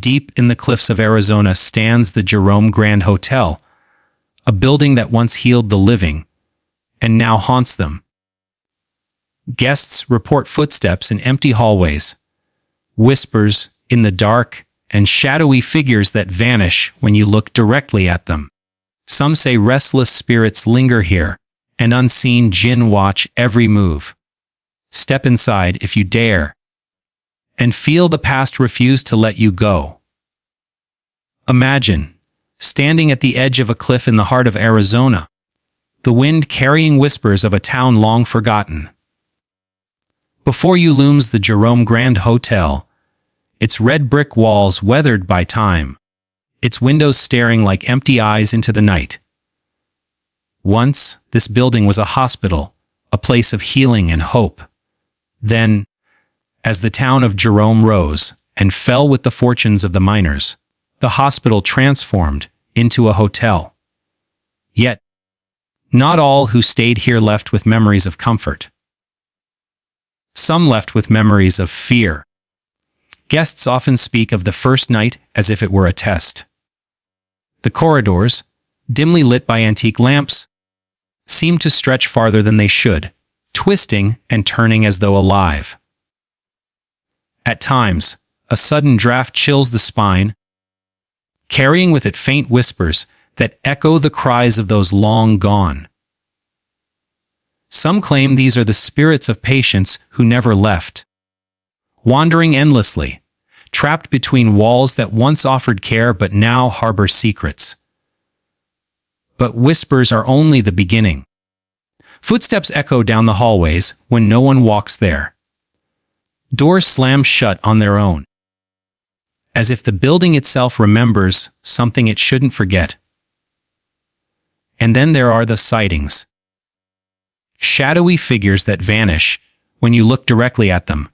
deep in the cliffs of Arizona stands the Jerome Grand Hotel, a building that once healed the living and now haunts them. Guests report footsteps in empty hallways, whispers in the dark, and shadowy figures that vanish when you look directly at them. Some say restless spirits linger here, and unseen Jinn watch every move. Step inside if you dare, and feel the past refuse to let you go. Imagine standing at the edge of a cliff in the heart of Arizona, the wind carrying whispers of a town long forgotten. Before you looms the Jerome Grand Hotel, its red brick walls weathered by time, its windows staring like empty eyes into the night. Once, this building was a hospital, a place of healing and hope. Then, as the town of Jerome rose and fell with the fortunes of the miners, the hospital transformed into a hotel. Yet, not all who stayed here left with memories of comfort. Some left with memories of fear. Guests often speak of the first night as if it were a test. The corridors, dimly lit by antique lamps, seemed to stretch farther than they should, twisting and turning as though alive. At times, a sudden draft chills the spine, carrying with it faint whispers that echo the cries of those long gone. Some claim these are the spirits of patients who never left, wandering endlessly, trapped between walls that once offered care but now harbor secrets. But whispers are only the beginning. Footsteps echo down the hallways when no one walks there. Doors slam shut on their own, as if the building itself remembers something it shouldn't forget. And then there are the sightings. Shadowy figures that vanish when you look directly at them,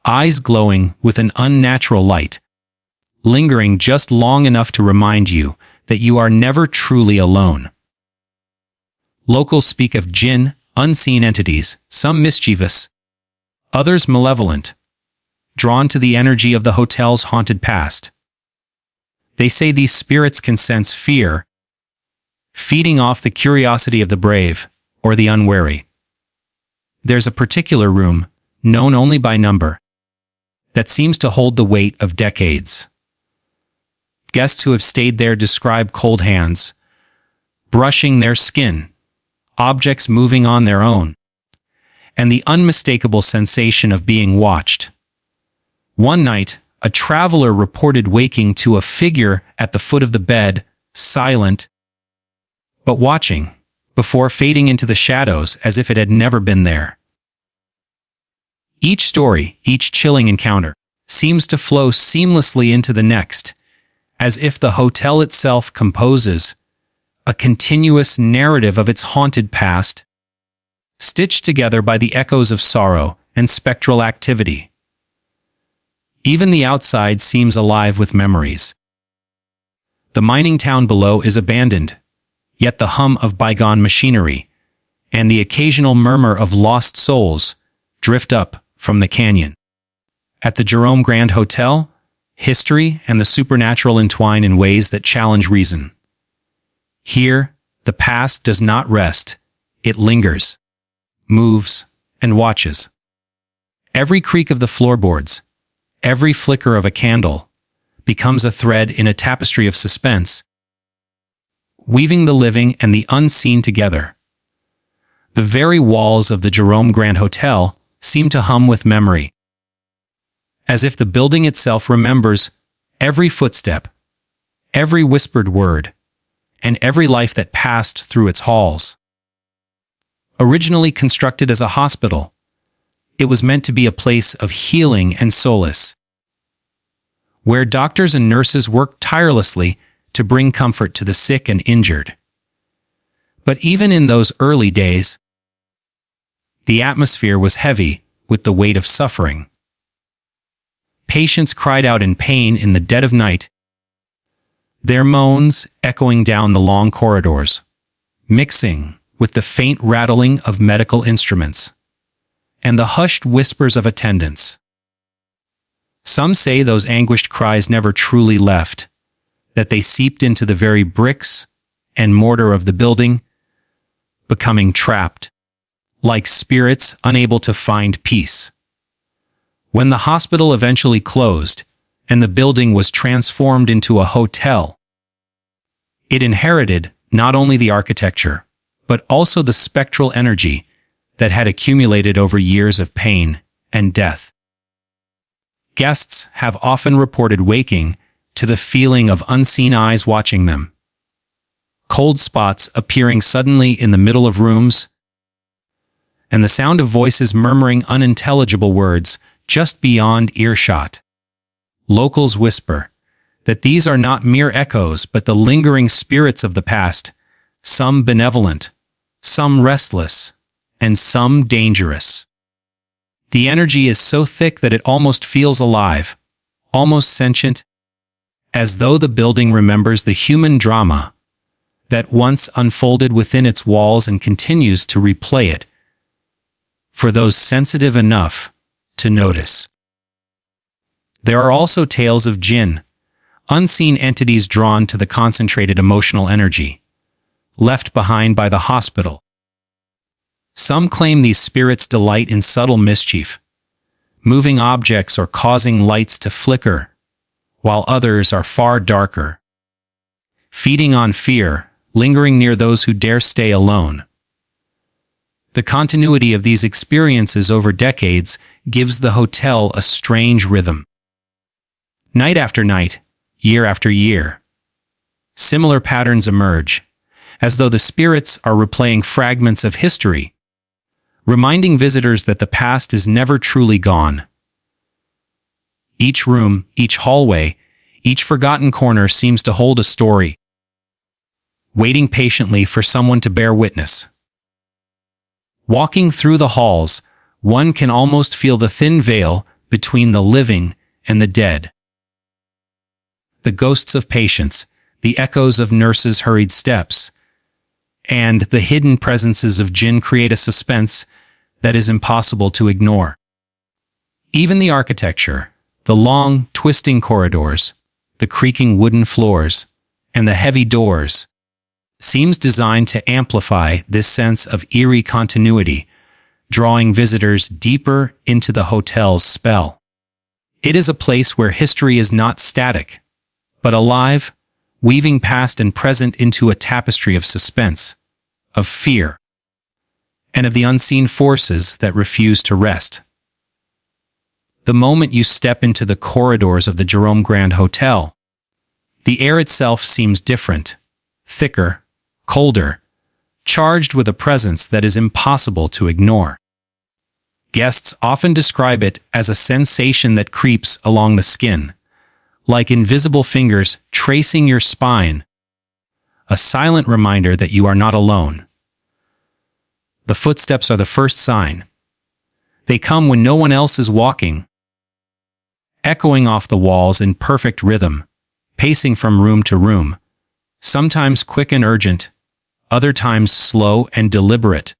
eyes glowing with an unnatural light, lingering just long enough to remind you that you are never truly alone. Locals speak of Jinn, unseen entities, some mischievous, others malevolent, drawn to the energy of the hotel's haunted past. They say these spirits can sense fear, feeding off the curiosity of the brave or the unwary. There's a particular room, known only by number, that seems to hold the weight of decades. Guests who have stayed there describe cold hands, brushing their skin, objects moving on their own, and the unmistakable sensation of being watched. One night, a traveler reported waking to a figure at the foot of the bed, silent, but watching, before fading into the shadows as if it had never been there. Each story, each chilling encounter, seems to flow seamlessly into the next, as if the hotel itself composes a continuous narrative of its haunted past, stitched together by the echoes of sorrow and spectral activity. Even the outside seems alive with memories. The mining town below is abandoned, yet the hum of bygone machinery and the occasional murmur of lost souls drift up from the canyon. At the Jerome Grand Hotel, history and the supernatural entwine in ways that challenge reason. Here, the past does not rest, it lingers, moves, and watches. Every creak of the floorboards, every flicker of a candle, becomes a thread in a tapestry of suspense, weaving the living and the unseen together. The very walls of the Jerome Grand Hotel seem to hum with memory, as if the building itself remembers every footstep, every whispered word, and every life that passed through its halls. Originally constructed as a hospital, it was meant to be a place of healing and solace, where doctors and nurses worked tirelessly to bring comfort to the sick and injured. But even in those early days, the atmosphere was heavy with the weight of suffering. Patients cried out in pain in the dead of night, their moans echoing down the long corridors, mixing with the faint rattling of medical instruments and the hushed whispers of attendants. Some say those anguished cries never truly left, that they seeped into the very bricks and mortar of the building, becoming trapped, like spirits unable to find peace. When the hospital eventually closed and the building was transformed into a hotel, it inherited not only the architecture, but also the spectral energy that had accumulated over years of pain and death. Guests have often reported waking to the feeling of unseen eyes watching them, cold spots appearing suddenly in the middle of rooms, and the sound of voices murmuring unintelligible words just beyond earshot. Locals whisper that these are not mere echoes but the lingering spirits of the past, some benevolent, some restless, and some dangerous. The energy is so thick that it almost feels alive, almost sentient, as though the building remembers the human drama that once unfolded within its walls and continues to replay it for those sensitive enough to notice. There are also tales of Jinn, unseen entities drawn to the concentrated emotional energy left behind by the hospital. Some claim these spirits delight in subtle mischief, moving objects or causing lights to flicker, while others are far darker, feeding on fear, lingering near those who dare stay alone. The continuity of these experiences over decades gives the hotel a strange rhythm. Night after night, year after year, similar patterns emerge, as though the spirits are replaying fragments of history, reminding visitors that the past is never truly gone. Each room, each hallway, each forgotten corner seems to hold a story, waiting patiently for someone to bear witness. Walking through the halls, one can almost feel the thin veil between the living and the dead. The ghosts of patients, the echoes of nurses' hurried steps, and the hidden presences of Jinn create a suspense that is impossible to ignore. Even the architecture, the long, twisting corridors, the creaking wooden floors, and the heavy doors, seems designed to amplify this sense of eerie continuity, drawing visitors deeper into the hotel's spell. It is a place where history is not static, but alive, weaving past and present into a tapestry of suspense, of fear, and of the unseen forces that refuse to rest. The moment you step into the corridors of the Jerome Grand Hotel, the air itself seems different, thicker, colder, charged with a presence that is impossible to ignore. Guests often describe it as a sensation that creeps along the skin, like invisible fingers tracing your spine, a silent reminder that you are not alone. The footsteps are the first sign. They come when no one else is walking, echoing off the walls in perfect rhythm, pacing from room to room, sometimes quick and urgent, other times slow and deliberate,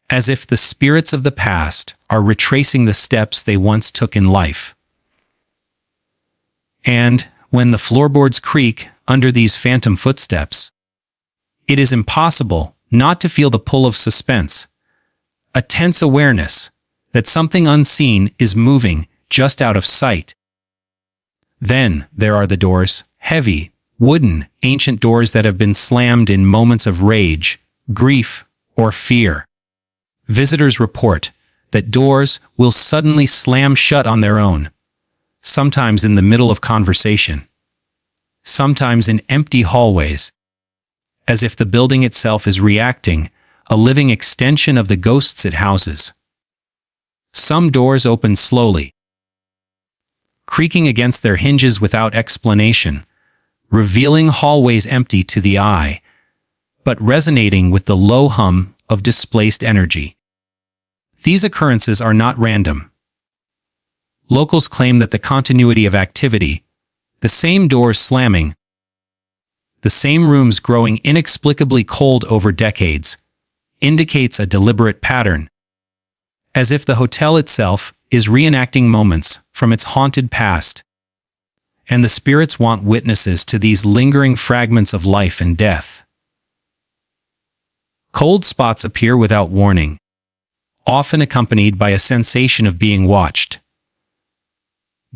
as if the spirits of the past are retracing the steps they once took in life. And when the floorboards creak under these phantom footsteps, it is impossible not to feel the pull of suspense, a tense awareness that something unseen is moving just out of sight. Then there are the doors, heavy, wooden, ancient doors that have been slammed in moments of rage, grief, or fear. Visitors report that doors will suddenly slam shut on their own, sometimes in the middle of conversation, sometimes in empty hallways, as if the building itself is reacting, a living extension of the ghosts it houses. Some doors open slowly, creaking against their hinges without explanation, revealing hallways empty to the eye, but resonating with the low hum of displaced energy. These occurrences are not random. Locals claim that the continuity of activity, the same doors slamming, the same rooms growing inexplicably cold over decades, indicates a deliberate pattern, as if the hotel itself is reenacting moments from its haunted past, and the spirits want witnesses to these lingering fragments of life and death. Cold spots appear without warning, often accompanied by a sensation of being watched.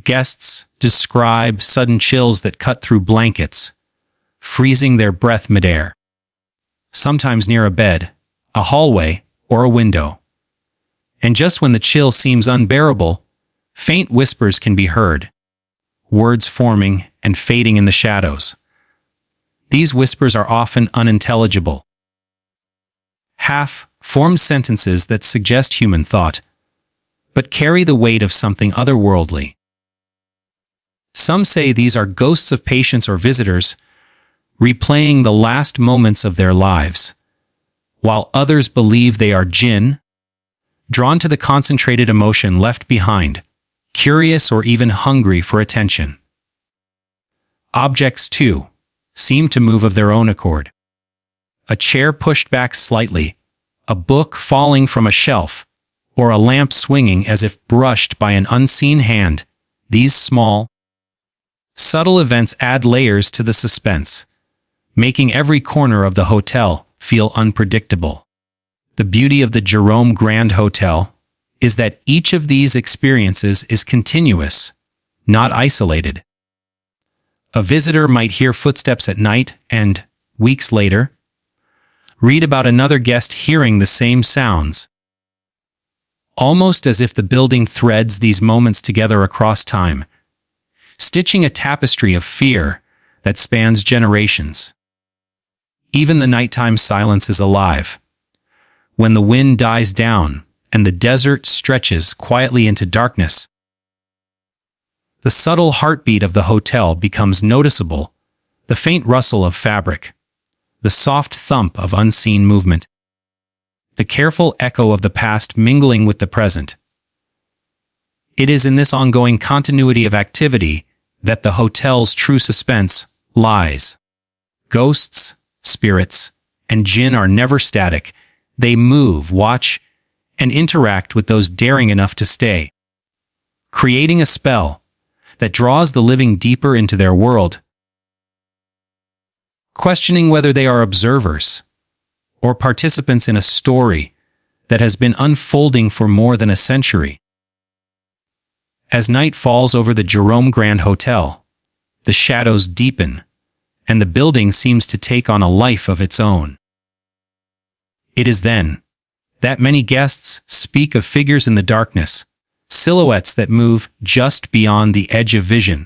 Guests describe sudden chills that cut through blankets, freezing their breath midair, sometimes near a bed, a hallway, or a window. And just when the chill seems unbearable, faint whispers can be heard, words forming and fading in the shadows. These whispers are often unintelligible, half-formed sentences that suggest human thought, but carry the weight of something otherworldly. Some say these are ghosts of patients or visitors, replaying the last moments of their lives, while others believe they are jinn, drawn to the concentrated emotion left behind, curious or even hungry for attention. Objects, too, seem to move of their own accord. A chair pushed back slightly, a book falling from a shelf, or a lamp swinging as if brushed by an unseen hand. These small, subtle events add layers to the suspense, making every corner of the hotel feel unpredictable. The beauty of the Jerome Grand Hotel is that each of these experiences is continuous, not isolated. A visitor might hear footsteps at night and, weeks later, read about another guest hearing the same sounds, almost as if the building threads these moments together across time, stitching a tapestry of fear that spans generations. Even the nighttime silence is alive. When the wind dies down and the desert stretches quietly into darkness, the subtle heartbeat of the hotel becomes noticeable, the faint rustle of fabric, the soft thump of unseen movement, the careful echo of the past mingling with the present. It is in this ongoing continuity of activity that the hotel's true suspense lies. Ghosts, spirits, and jinn are never static. They move, watch, and interact with those daring enough to stay, creating a spell that draws the living deeper into their world, questioning whether they are observers or participants in a story that has been unfolding for more than a century. As night falls over the Jerome Grand Hotel, the shadows deepen, and the building seems to take on a life of its own. It is then that many guests speak of figures in the darkness, silhouettes that move just beyond the edge of vision,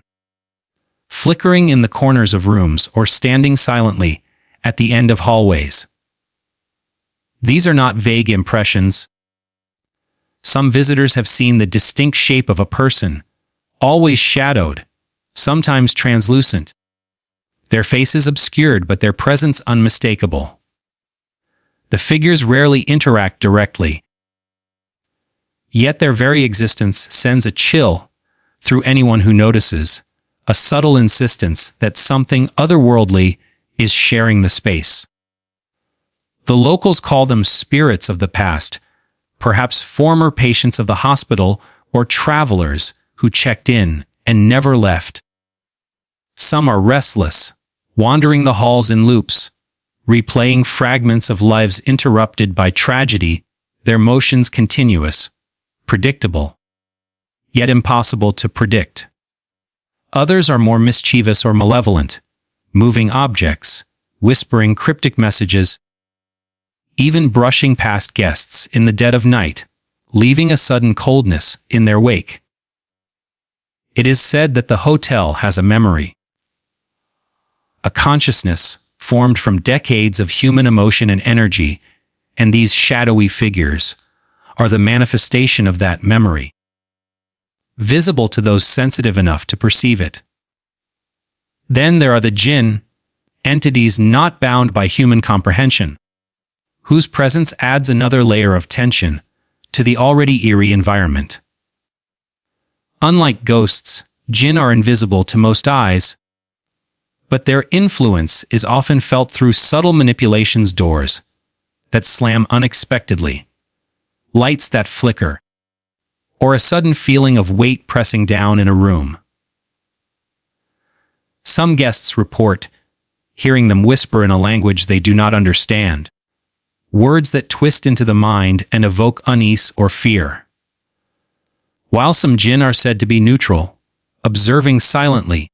flickering in the corners of rooms or standing silently at the end of hallways. These are not vague impressions. Some visitors have seen the distinct shape of a person, always shadowed, sometimes translucent, their faces obscured but their presence unmistakable. The figures rarely interact directly, yet their very existence sends a chill through anyone who notices, a subtle insistence that something otherworldly is sharing the space. The locals call them spirits of the past, perhaps former patients of the hospital or travelers who checked in and never left. Some are restless, wandering the halls in loops, replaying fragments of lives interrupted by tragedy, their motions continuous, predictable, yet impossible to predict. Others are more mischievous or malevolent, moving objects, whispering cryptic messages, even brushing past guests in the dead of night, leaving a sudden coldness in their wake. It is said that the hotel has a memory, a consciousness formed from decades of human emotion and energy, and these shadowy figures are the manifestation of that memory, visible to those sensitive enough to perceive it. Then there are the jinn, entities not bound by human comprehension, whose presence adds another layer of tension to the already eerie environment. Unlike ghosts, jinn are invisible to most eyes, but their influence is often felt through subtle manipulations, doors that slam unexpectedly, lights that flicker, or a sudden feeling of weight pressing down in a room. Some guests report hearing them whisper in a language they do not understand, words that twist into the mind and evoke unease or fear. While some jinn are said to be neutral, observing silently,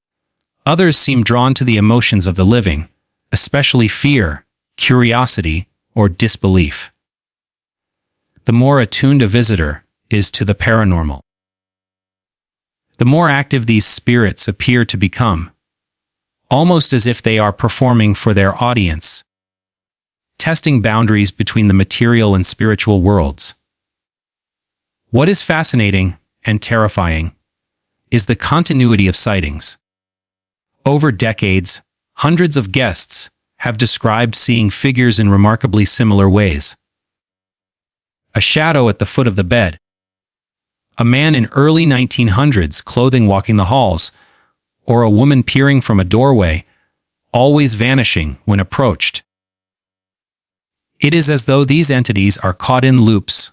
others seem drawn to the emotions of the living, especially fear, curiosity, or disbelief. The more attuned a visitor is to the paranormal, the more active these spirits appear to become, almost as if they are performing for their audience, testing boundaries between the material and spiritual worlds. What is fascinating and terrifying is the continuity of sightings. Over decades, hundreds of guests have described seeing figures in remarkably similar ways. A shadow at the foot of the bed, a man in early 1900s clothing walking the halls, or a woman peering from a doorway, always vanishing when approached. It is as though these entities are caught in loops,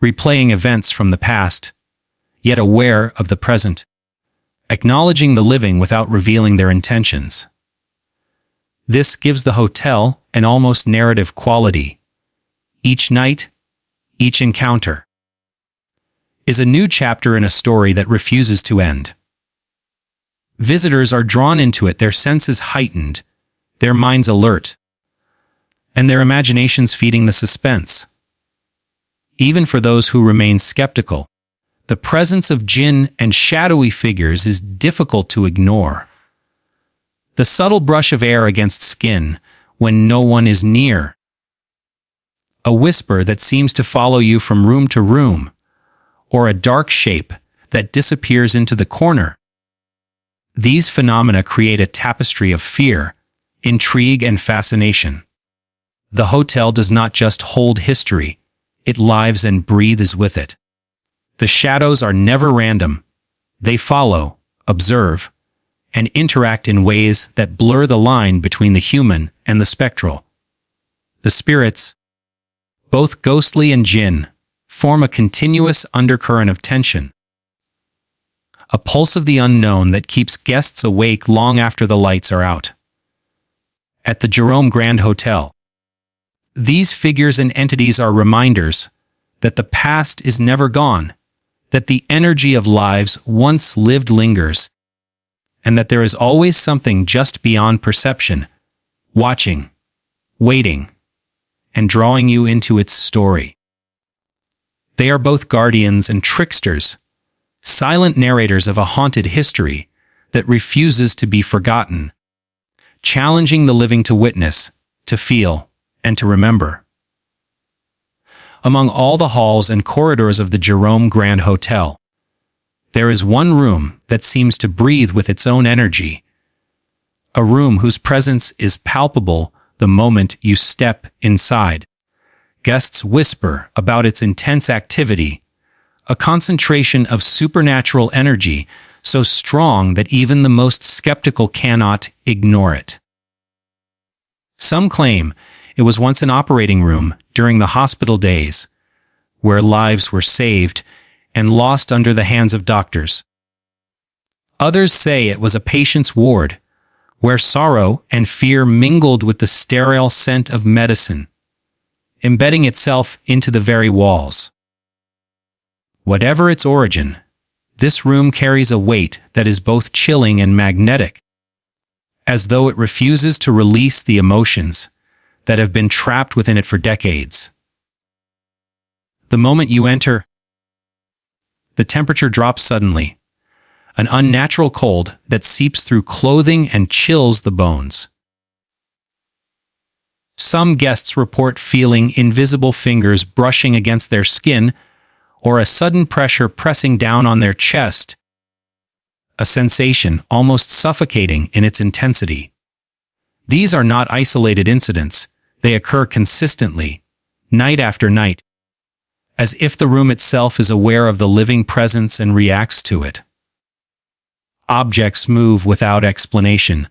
replaying events from the past, yet aware of the present, acknowledging the living without revealing their intentions. This gives the hotel an almost narrative quality. Each night, each encounter, is a new chapter in a story that refuses to end. Visitors are drawn into it, their senses heightened, their minds alert, and their imaginations feeding the suspense. Even for those who remain skeptical, the presence of jinn and shadowy figures is difficult to ignore. The subtle brush of air against skin when no one is near, a whisper that seems to follow you from room to room, or a dark shape that disappears into the corner. These phenomena create a tapestry of fear, intrigue, and fascination. The hotel does not just hold history, it lives and breathes with it. The shadows are never random. They follow, observe, and interact in ways that blur the line between the human and the spectral. The spirits, both ghostly and jinn, form a continuous undercurrent of tension, a pulse of the unknown that keeps guests awake long after the lights are out. At the Jerome Grand Hotel, these figures and entities are reminders that the past is never gone, that the energy of lives once lived lingers, and that there is always something just beyond perception, watching, waiting, and drawing you into its story. They are both guardians and tricksters, silent narrators of a haunted history that refuses to be forgotten, challenging the living to witness, to feel, and to remember. Among all the halls and corridors of the Jerome Grand Hotel, there is one room that seems to breathe with its own energy, a room whose presence is palpable the moment you step inside. Guests whisper about its intense activity, a concentration of supernatural energy so strong that even the most skeptical cannot ignore it. Some claim it was once an operating room during the hospital days, where lives were saved and lost under the hands of doctors. Others say it was a patient's ward, where sorrow and fear mingled with the sterile scent of medicine, embedding itself into the very walls. Whatever its origin, this room carries a weight that is both chilling and magnetic, as though it refuses to release the emotions that have been trapped within it for decades. The moment you enter, the temperature drops suddenly, an unnatural cold that seeps through clothing and chills the bones. Some guests report feeling invisible fingers brushing against their skin or a sudden pressure pressing down on their chest, a sensation almost suffocating in its intensity. These are not isolated incidents. They occur consistently, night after night, as if the room itself is aware of the living presence and reacts to it. Objects move without explanation,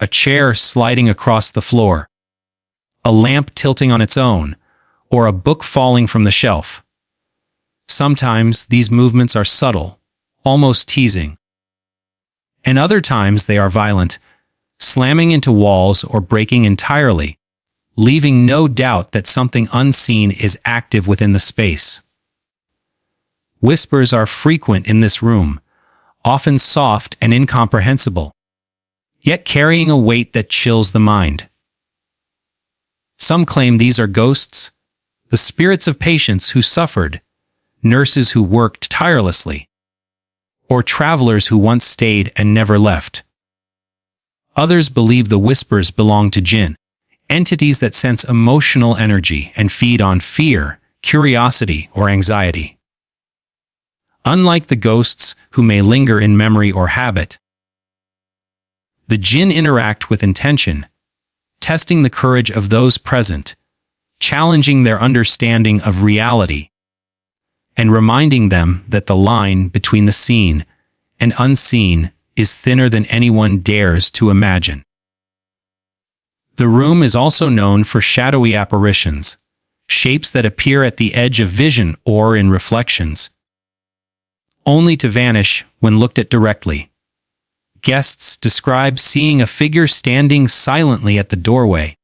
a chair sliding across the floor, a lamp tilting on its own, or a book falling from the shelf. Sometimes these movements are subtle, almost teasing. And other times they are violent, slamming into walls or breaking entirely, leaving no doubt that something unseen is active within the space. Whispers are frequent in this room, often soft and incomprehensible, yet carrying a weight that chills the mind. Some claim these are ghosts, the spirits of patients who suffered, nurses who worked tirelessly, or travelers who once stayed and never left. Others believe the whispers belong to Jinn, entities that sense emotional energy and feed on fear, curiosity, or anxiety. Unlike the ghosts who may linger in memory or habit, the Jinn interact with intention, testing the courage of those present, challenging their understanding of reality, and reminding them that the line between the seen and unseen is thinner than anyone dares to imagine. The room is also known for shadowy apparitions, shapes that appear at the edge of vision or in reflections, only to vanish when looked at directly. Guests describe seeing a figure standing silently at the doorway,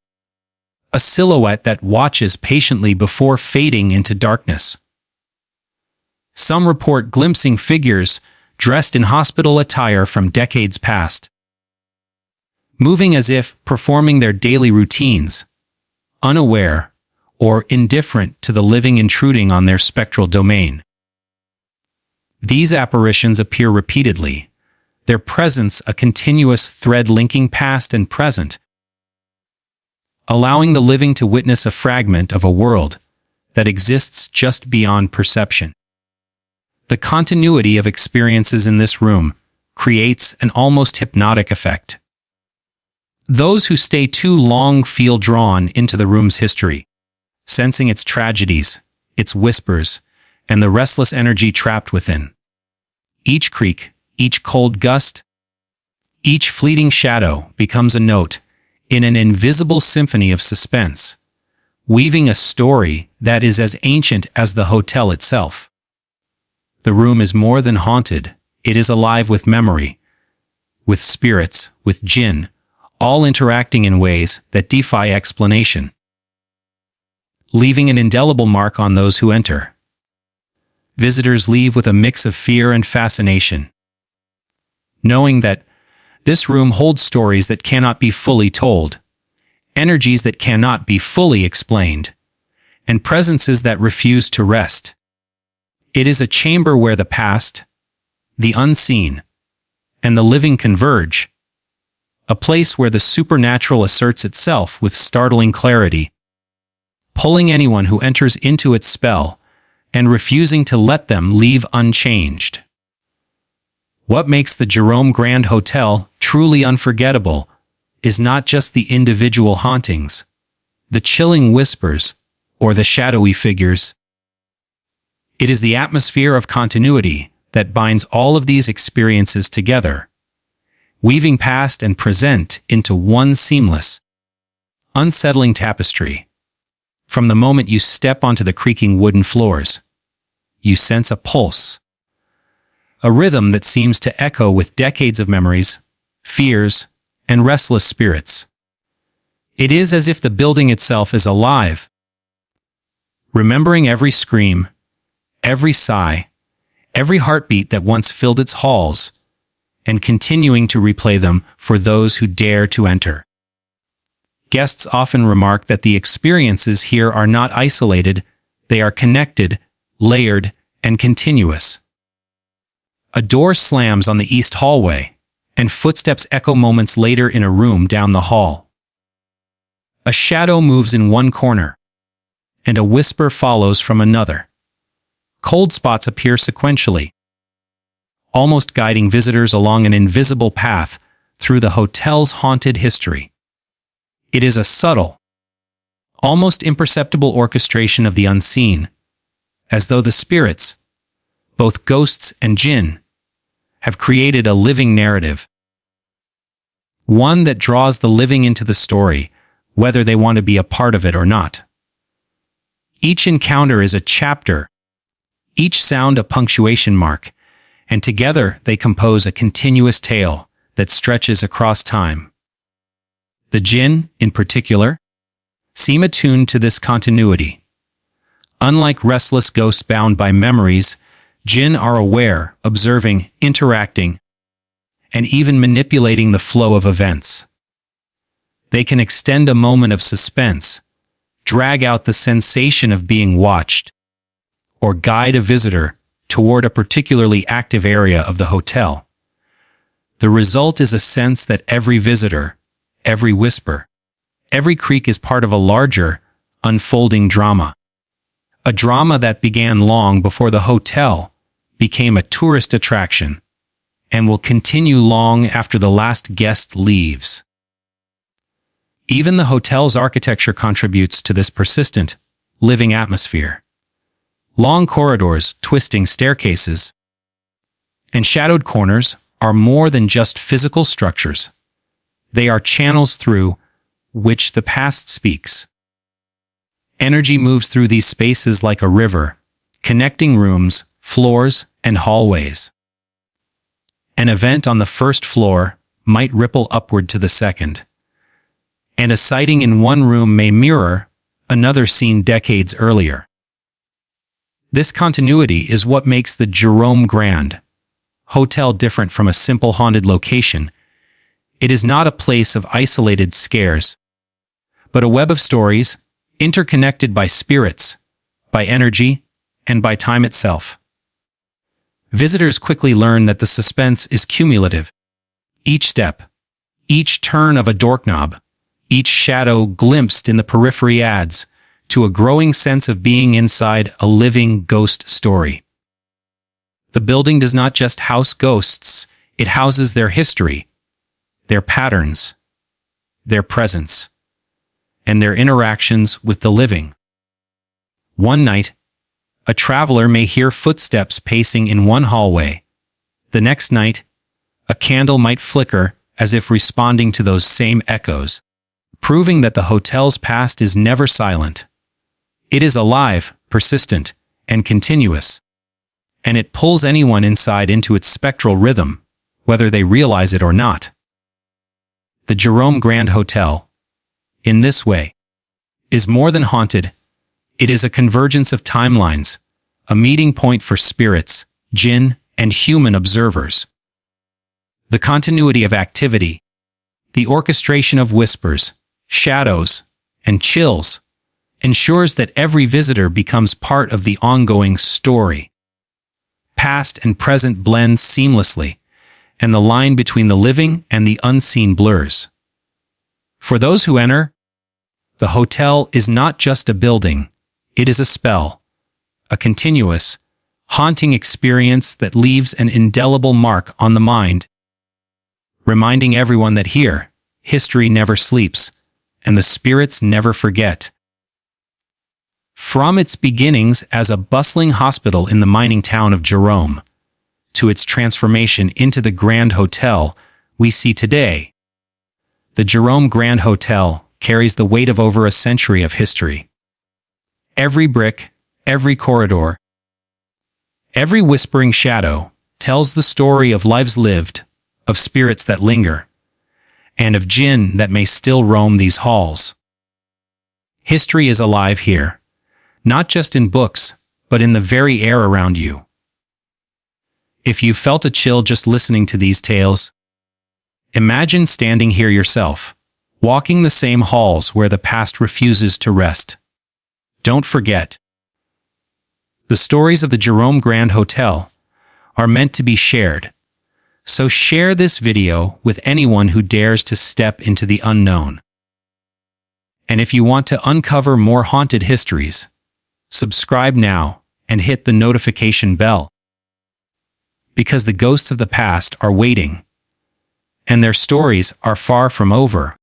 a silhouette that watches patiently before fading into darkness. Some report glimpsing figures dressed in hospital attire from decades past, moving as if performing their daily routines, unaware or indifferent to the living intruding on their spectral domain. These apparitions appear repeatedly, their presence a continuous thread linking past and present, allowing the living to witness a fragment of a world that exists just beyond perception. The continuity of experiences in this room creates an almost hypnotic effect. Those who stay too long feel drawn into the room's history, sensing its tragedies, its whispers, and the restless energy trapped within. Each creak, each cold gust, each fleeting shadow becomes a note in an invisible symphony of suspense, weaving a story that is as ancient as the hotel itself. The room is more than haunted, it is alive with memory, with spirits, with Jinn, all interacting in ways that defy explanation, leaving an indelible mark on those who enter. Visitors leave with a mix of fear and fascination, knowing that this room holds stories that cannot be fully told, energies that cannot be fully explained, and presences that refuse to rest. It is a chamber where the past, the unseen, and the living converge, a place where the supernatural asserts itself with startling clarity, pulling anyone who enters into its spell and refusing to let them leave unchanged. What makes the Jerome Grand Hotel truly unforgettable is not just the individual hauntings, the chilling whispers, or the shadowy figures. It is the atmosphere of continuity that binds all of these experiences together, weaving past and present into one seamless, unsettling tapestry. From the moment you step onto the creaking wooden floors, you sense a pulse, a rhythm that seems to echo with decades of memories, fears, and restless spirits. It is as if the building itself is alive, remembering every scream, every sigh, every heartbeat that once filled its halls, and continuing to replay them for those who dare to enter. Guests often remark that the experiences here are not isolated, they are connected, layered, and continuous. A door slams on the east hallway, and footsteps echo moments later in a room down the hall. A shadow moves in one corner, and a whisper follows from another. Cold spots appear sequentially, almost guiding visitors along an invisible path through the hotel's haunted history. It is a subtle, almost imperceptible orchestration of the unseen, as though the spirits, both ghosts and Jinn, have created a living narrative. One that draws the living into the story, whether they want to be a part of it or not. Each encounter is a chapter, each sound a punctuation mark, and together they compose a continuous tale that stretches across time. The Jinn, in particular, seem attuned to this continuity. Unlike restless ghosts bound by memories, Jinn are aware, observing, interacting, and even manipulating the flow of events. They can extend a moment of suspense, drag out the sensation of being watched, or guide a visitor toward a particularly active area of the hotel. The result is a sense that every visitor, every whisper, every creak is part of a larger, unfolding drama. A drama that began long before the hotel became a tourist attraction and will continue long after the last guest leaves. Even the hotel's architecture contributes to this persistent, living atmosphere. Long corridors, twisting staircases, and shadowed corners are more than just physical structures. They are channels through which the past speaks. Energy moves through these spaces like a river, connecting rooms, floors, and hallways. An event on the first floor might ripple upward to the second, and a sighting in one room may mirror another seen decades earlier. This continuity is what makes the Jerome Grand Hotel different from a simple haunted location. It is not a place of isolated scares, but a web of stories interconnected by spirits, by energy, and by time itself. Visitors quickly learn that the suspense is cumulative. Each step, each turn of a doorknob, each shadow glimpsed in the periphery adds to a growing sense of being inside a living ghost story. The building does not just house ghosts, it houses their history, their patterns, their presence, and their interactions with the living. One night, a traveler may hear footsteps pacing in one hallway. The next night, a candle might flicker as if responding to those same echoes, proving that the hotel's past is never silent. It is alive, persistent, and continuous, and it pulls anyone inside into its spectral rhythm, whether they realize it or not. The Jerome Grand Hotel, in this way, is more than haunted. It is a convergence of timelines, a meeting point for spirits, jinn, and human observers. The continuity of activity, the orchestration of whispers, shadows, and chills, ensures that every visitor becomes part of the ongoing story. Past and present blend seamlessly, and the line between the living and the unseen blurs. For those who enter, the hotel is not just a building, it is a spell, a continuous, haunting experience that leaves an indelible mark on the mind, reminding everyone that here, history never sleeps, and the spirits never forget. From its beginnings as a bustling hospital in the mining town of Jerome, to its transformation into the Grand Hotel we see today, the Jerome Grand Hotel carries the weight of over a century of history. Every brick, every corridor, every whispering shadow tells the story of lives lived, of spirits that linger, and of jinn that may still roam these halls. History is alive here, not just in books, but in the very air around you. If you felt a chill just listening to these tales, imagine standing here yourself, walking the same halls where the past refuses to rest. Don't forget, the stories of the Jerome Grand Hotel are meant to be shared, so share this video with anyone who dares to step into the unknown. And if you want to uncover more haunted histories, subscribe now and hit the notification bell, because the ghosts of the past are waiting, and their stories are far from over.